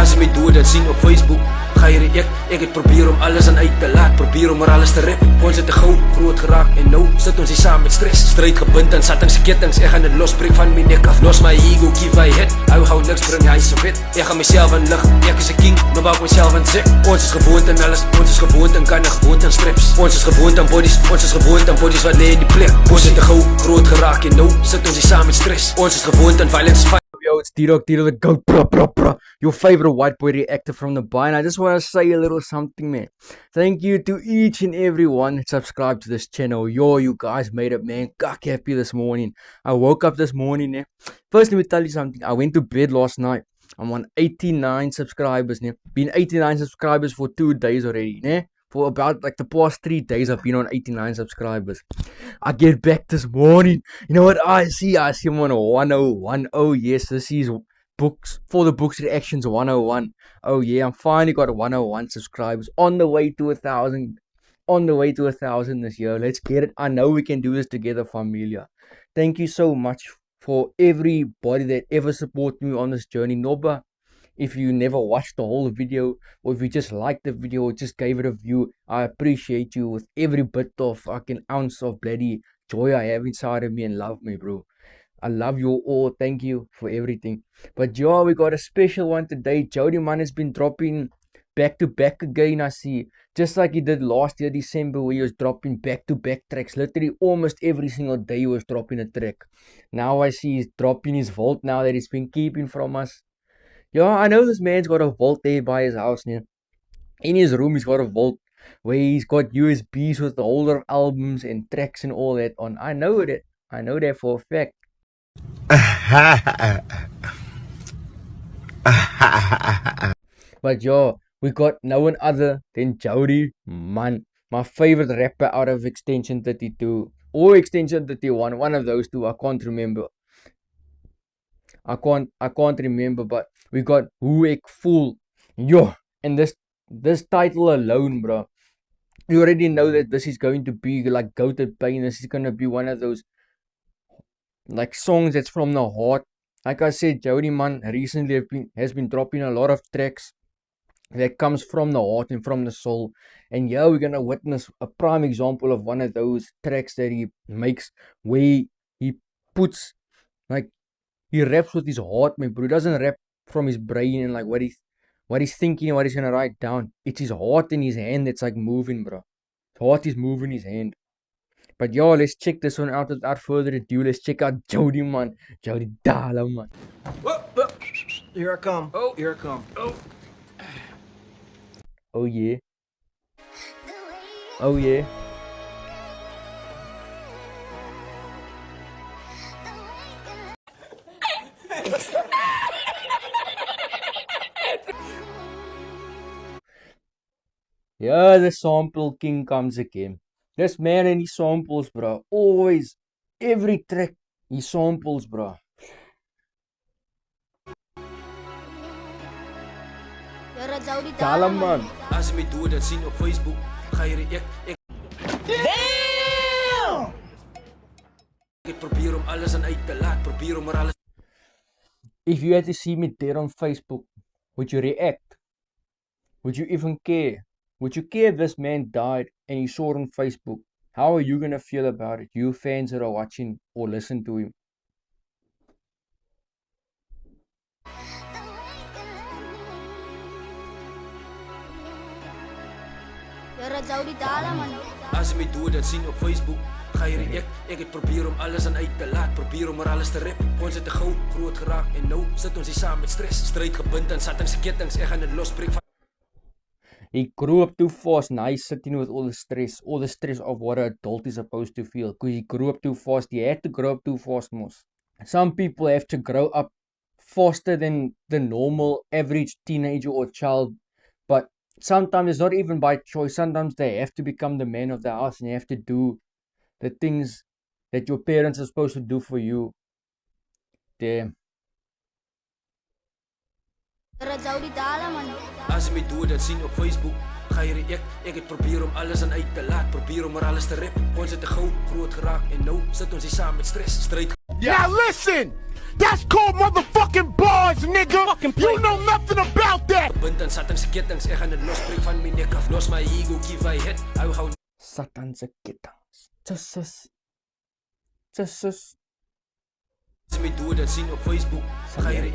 As jy my dood het sien op Facebook, ga jy react. Ek het probeer om alles aan uit te laat, probeer om alles te rap. Ons het te gauw groot geraak en nou sit ons hier saam met stress. Strijd gebind aan sattingsketings, ek gaan dit losbreek van my nek af. Los my ego, give my head, hy wil gauw niks bring, hy is so wet. Ek gaan myself in lig, ek is a king, nou bouw ek myself in sek. Ons is gewoond aan alles, ons is gewoond aan kanne, gewoond aan strips. Ons is gewoond aan bodies, ons is gewoond aan bodies wat lee in die plek. Ons het te gauw groot geraak en nou sit ons hier saam met stress. Ons is gewoond aan violence. Yo, it's D-Dog the GOAT, bro. Your favorite white boy reactor from the bar. And I just want to say a little something, man. Thank you to each and every one that subscribed to this channel. Yo, you guys made it, man. Got happy this morning. I woke up this morning, man. First, let me tell you something. I went to bed last night. I'm on 89 subscribers, man. Been 89 subscribers for 2 days already, man. For about like the past 3 days, I've been on 89 subscribers. I get back this morning. You know what I see? I see him on 1010. Yes, this is books for the books reactions 101. Oh yeah, I'm finally got 101 subscribers. On the way to 1,000. On the way to 1,000 this year. Let's get it. I know we can do this together, familia. Thank you so much for everybody that ever supported me on this journey. Noba, if you never watched the whole video, or if you just liked the video or just gave it a view, I appreciate you with every bit of fucking ounce of bloody joy I have inside of me, and love me, bro. I love you all. Thank you for everything. But yo, we got a special one today. Jody Man has been dropping back to back again, I see. Just like he did last year, December, where he was dropping back to back tracks. Literally almost every single day he was dropping a track. Now I see he's dropping his vault now that he's been keeping from us. Yeah, I know this man's got a vault there by his house, man. In his room, he's got a vault where he's got USBs with the older albums and tracks and all that on. I know that. I know that for a fact. But yo, we got no one other than Jody Man, my favorite rapper out of Extension 32 or Extension 31. One of those two. I can't remember. I can't remember, but we got Hoe Ek Voel. Yo, and this title alone, bro. You already know that this is going to be like Goated Pain. This is gonna be one of those like songs that's from the heart. Like I said, Jody Man recently has been dropping a lot of tracks that comes from the heart and from the soul. And yeah, we're gonna witness a prime example of one of those tracks that he makes where he puts like he raps with his heart, man, bro. He doesn't rap from his brain and like what he's thinking and what he's gonna write down. It's his heart in his hand that's like moving, bro. His heart is moving his hand. But yo, let's check this one out without further ado. Let's check out Jody Man. Jody Dala, man. Whoa. Here I come. Oh, here I come. Oh. Oh yeah. Oh yeah. Yeah, the sample king comes again. This man and his samples, bro. Always, every track, he samples, bro. Dala, man. As jy my dood het sien op Facebook, ga jy react. Damn! Ek het probeer om alles aan uit te laat, probeer om alles. If you had to see me dead on Facebook, would you react? Would you even care? Would you care if this man died and you saw it on Facebook? How are you gonna feel about it? You fans that are watching or listen to him. As jy my dood het sien op Facebook, ga jy react. Ek het probeer om alles aan uit te laat, probeer om alles te rap. Ons het te gauw groot geraak en nou sit ons hier saam met stress. Strijd gebind aan sattingsketings, ek gaan dit losbreek van. He grew up too fast. Now he's sitting with all the stress of what an adult is supposed to feel. Because he grew up too fast. He had to grow up too fast, most. Some people have to grow up faster than the normal average teenager or child. But sometimes it's not even by choice. Sometimes they have to become the man of the house and you have to do the things that your parents are supposed to do for you. Damn. As jy my dood het sien op Facebook, ga jy react. Ek het probeer om alles aan uit te laat, probeer om alles te rap. Ons het te gauw groot geraak en nou sit ons hier saam met stress. Strijd. Now listen! That's called motherfucking bars, nigga! You know nothing about that! gebund en sat in sy kettinge. Ek gaan dit losbreek van my nek af. Los my ego, give I hit. Hou gou Satan se kettinge. Tsus. As my dood en sien op Facebook. Geier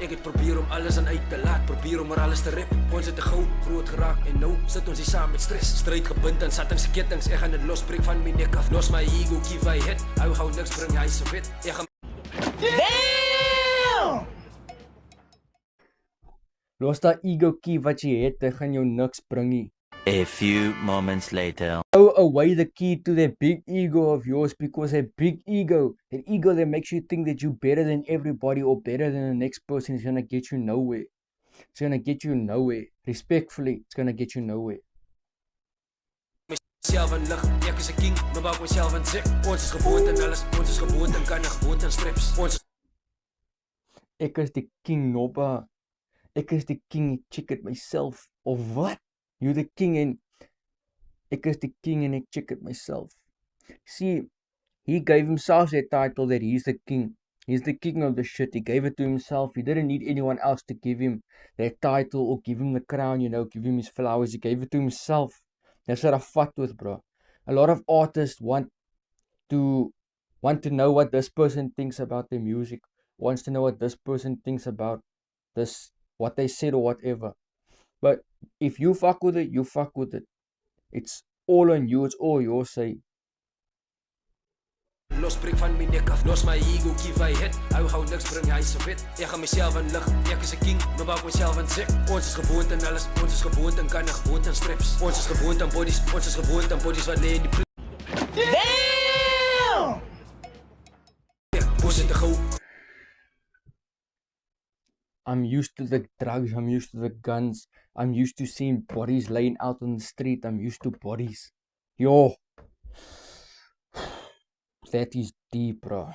ek het probeer om alles aan uit te laat. Probeer om alles te rap. Ons het te gou groot geraak en nou sit ons hier saam met stress. Stryd gebind en sat in sy kettinge. Ek gaan dit losbreek van my nek af. Los my ego, give I hit. Hou gou niks bring hy se wet. Ek gaan Los daai ego key wat jy het, dit gaan jou niks bring nie. A few moments later. Throw away the key to that big ego of yours, because that big ego, that ego that makes you think that you're better than everybody or better than the next person, is going to get you nowhere. It's going to get you nowhere. Respectfully, it's going to get you nowhere. Myself en lig, ek is 'n king, nou maak myself en sick. Ons is gewoond aan alles, ons is gewoond aan kan, gewoond aan strips. Ons Ek is die king, Nobba. Ek is die king, check it myself. Of what? You the king and ek is the king and ek check it myself. See, he gave himself that title that he's the king. He's the king of the shit. He gave it to himself. He didn't need anyone else to give him that title or give him the crown, you know, give him his flowers. He gave it to himself. That's what I fucked with, bro. A lot of artists want to know what this person thinks about their music, wants to know what this person thinks about this, what they said or whatever. But if you fuck with it, you fuck with it. It's all on you. It's all your say. losbreek van my nek af. Los my ego, give I hit. Hou gou niks bring hy se wet. Ek gaan myself in lig. Ek is 'n king, nou maak myself en sick. Ons is gewoond aan alles. Ons is gewoond aan kan, gewoond aan strips. Ons is gewoond aan bodies. Ons is gewoond aan bodies wat lê in die Damn! Ons het te gou. I'm used to the drugs, I'm used to the guns, I'm used to seeing bodies laying out on the street, I'm used to bodies. Yo! That is deep, bro.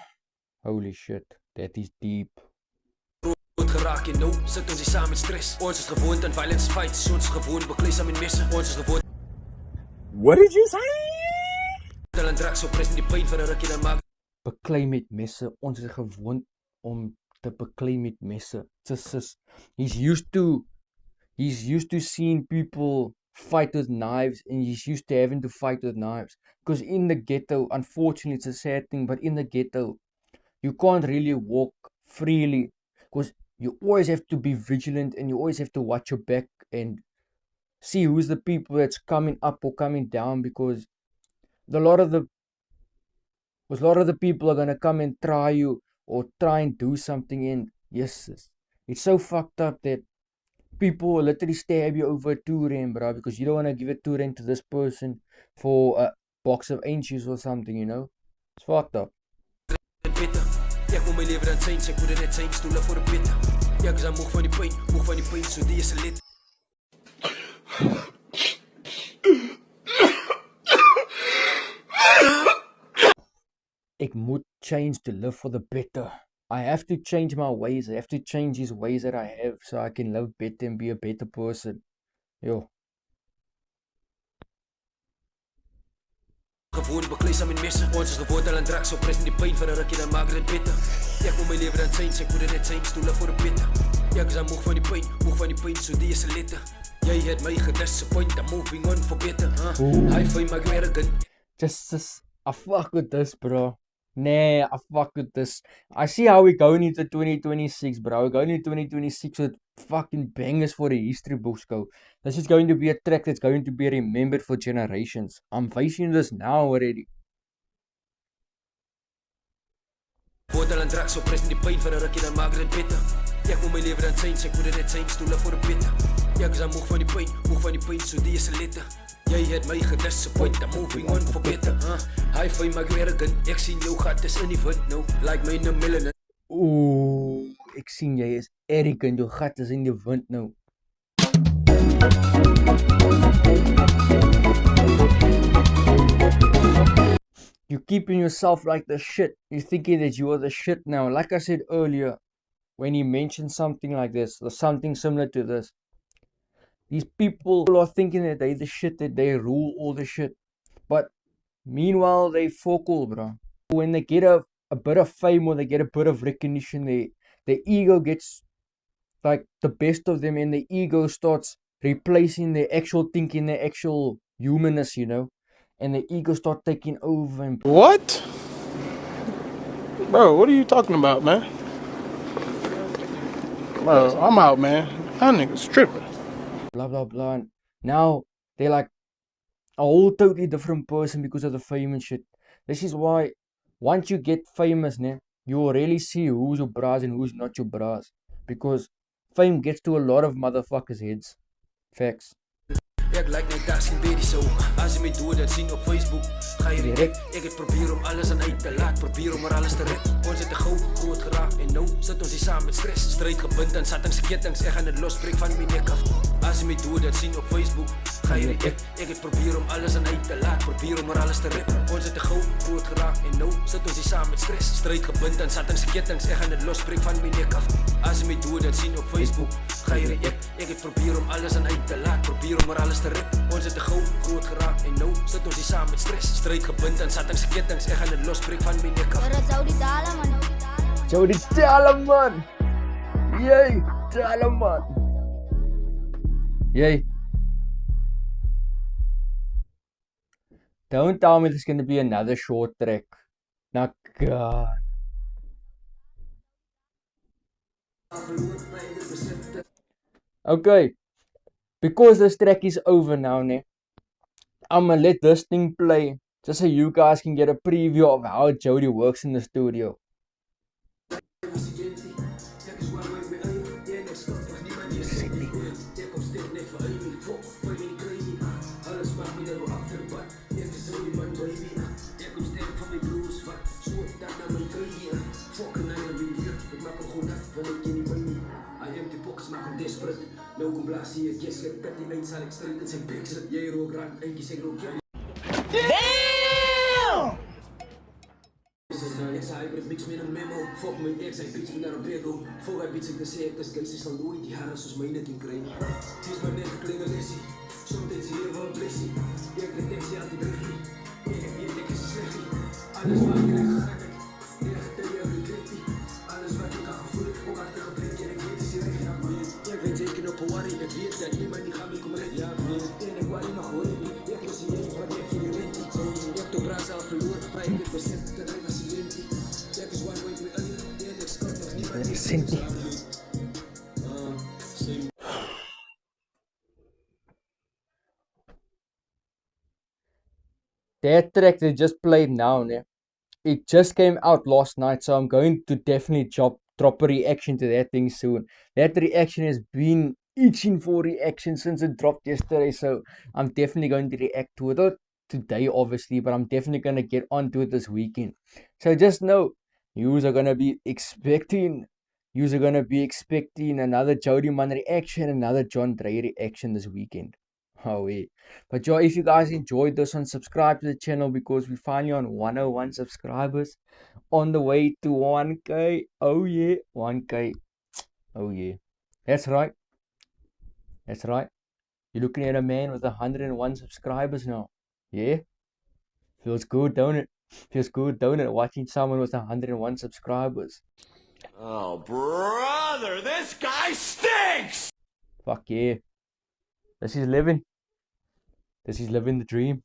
Holy shit, that is deep. Geraak en nou sit ons hier saam met stress. Ons is gewoond aan violence fights, ons is gewoond beklei saam met messe. Ons is gewoond. What did you say? Hulle drugs op pres in die pyn vir 'n rukkie dan maak. Beklei met messe, ons is gewoond om te beklei met messe. He's used to seeing people fight with knives, and he's used to having to fight with knives. Because in the ghetto, unfortunately, it's a sad thing, but in the ghetto, you can't really walk freely, because you always have to be vigilant, and you always have to watch your back and see who's the people that's coming up or coming down, because a lot of the people are going to come and try you or try and do something, and yes, it's so fucked up that people will literally stab you over a 2 rand, bro, because you don't want to give a 2 rand to this person for a box of inches or something, you know? It's fucked up. Ek moet my lewe dan change, ek moet net change stoele vir 'n beter. Ek is moeg van die pyn, so die is 'n lid. Ek moet change to live for the better. I have to change my ways. I have to change these ways that I have so I can live better and be a better person. Yo. Gewoond beklei saam met messe. Ons is gewoond aan drugs op pres in die pyn vir 'n rukkie dan maak dit beter. Ek moet my lewe dan change, ek moet net change stoele vir 'n beter. Ek is moeg van die pyn, so die is 'n letter. Jy het my gedisappoint, I'm moving on for better. High five my arrogant. Just I fuck with this, bro. Nah, I fuck with this. I see how we're going into 2026, bro. We're going into 2026 with fucking bangers for the history books, go. This is going to be a track that's going to be remembered for generations. I'm facing this now already. Bottle and drugs op pres in die pyn vir 'n rukkie dan maak dit beter. Ek moet my lewe dan change, ek moet net change stoele vir 'n beter. Ek is moeg van die pyn, so die is 'n letter. Jy het my gedisappoint, I'm moving on for better. High five my arrogant, ek sien jou gat is in die wind nou, like my in melanin. Ooh, ek sien jy is arrogant, jou gat is in die wind nou. You're keeping yourself like the shit. You're thinking that you are the shit now. Like I said earlier, when he mentioned something like this, or something similar to this, these people are thinking that they the shit, that they rule all the shit. But meanwhile, they focal, bro. When they get a bit of fame or they get a bit of recognition, their ego gets like the best of them, and the ego starts replacing their actual thinking, their actual humanness, you know, and the ego start taking over and What? Bro, what are you talking about, man? Bro, I'm out, man. That nigga's tripping. blah blah blah. And now they're like a whole totally different person because of the fame and shit. This is why once you get famous, ne, you will really see who's your bras and who's not your bras. Because fame gets to a lot of motherfuckers' heads. Facts. Ek like net daar sien baby so. As jy my doe dat sien op Facebook, ga jy direk. Ek het probeer om alles aan uit te laat, probeer om alles te red. Ons het te gou groot geraak en nou sit ons hier saam met stress. Stryd gebind aan sattingsketings, ek gaan dit losbreek van my nek af. As jy my doe dat sien op Facebook, ga jy direk. Ek het probeer om alles aan uit te laat, probeer om alles te red. Ons het te gou groot geraak en nou sit ons hier saam met stress. Stryd gebind aan sattingsketings, ek gaan dit losbreek van my nek af. As jy my doe dat sien op Facebook, ga jy direk. Ek het probeer om alles aan uit te laat, probeer om alles te red. Ons het te gou groot geraak en nou sit ons hier saam met stress. Stryd gebind aan sattingsketings, ek gaan dit losbreek van my nek af. Maar dat zou die dalen, man. Jody Talem, man! Yay! Talem, man! Yay! Don't tell me there's gonna be another short track. Now, God. Okay. Because this track is over now, ne, I'ma let this thing play just so you guys can get a preview of how Jody works in the studio. Nou kom blaas hier, yes, ek pet die eind sal ek stryd in sy bek sit. Jy rook raak, eentjies ek rook jou. Damn! Ek sal hybrid mix met een memo. Fuck my ex, hy beats me naar een bego. Voor hy beats ek te sê, ek is geisie sal nooit die haren soos myne kan kry. Kies maar net een klinge lesie. Somtijds die lewe een blessie. Ek het teksie al die bruggie. Ek weet ek is slechtie. Alles wat ek reg gek het. Die echte jy regret nie. Alles wat ek kan gevoel het, ook harte gebrek. En ek weet is die reg na my. Ek weet teken op een worry. Ek weet dat niemand die gaan my kom red. Ja, weet. En ek worry nog hoor nie. Ek was die een wat ek hier rent nie. Ek het op braas al verloor. Maar ek het besef te rij as die lint nie. Ek is one way met eie. En ek skot nog niemand die Sint nie. That track they just played now, ne, it just came out last night, so I'm going to definitely drop a reaction to that thing soon. That reaction has been itching for reaction since it dropped yesterday, so I'm definitely going to react to it. Not today, obviously, but I'm definitely going to get onto it this weekend. So just know, yous are going to be expecting another Jody Man reaction, another John Dre reaction this weekend. Oh, yeah. But yo, if you guys enjoyed this one, subscribe to the channel because we're finally on 101 subscribers. On the way to 1K. Oh, yeah. 1K. Oh, yeah. That's right. That's right. You're looking at a man with 101 subscribers now. Yeah? Feels good, don't it? Feels good, don't it? Watching someone with 101 subscribers. Oh, brother, this guy stinks! Fuck yeah. This is living. This is living the dream.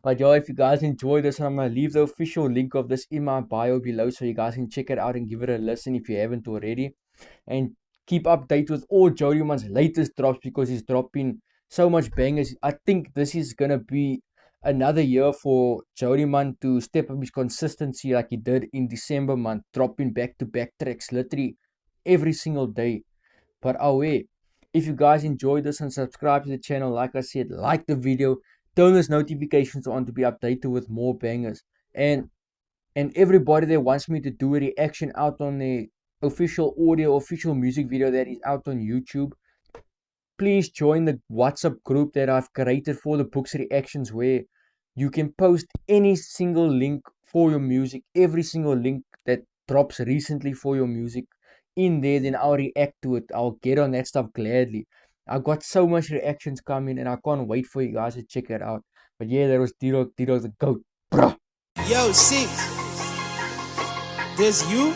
But yo, if you guys enjoyed this, I'm going to leave the official link of this in my bio below so you guys can check it out and give it a listen if you haven't already. And keep updated with all Jody Man's latest drops because he's dropping so much bangers. I think this is going to be another year for Jody Man to step up his consistency like he did in December month, dropping back-to-back tracks literally every single day. But oh wait, if you guys enjoyed this and subscribe to the channel, like I said, like the video, turn those notifications on to be updated with more bangers. And everybody that wants me to do a reaction out on the official audio, official music video that is out on YouTube, please join the WhatsApp group that I've created for the Books reactions, where you can post any single link for your music, every single link that drops recently for your music in there, then I'll react to it. I'll get on that stuff gladly. I've got so much reactions coming and I can't wait for you guys to check it out. But yeah, that was D-Dog the GOAT, bruh. Yo, Six, there's you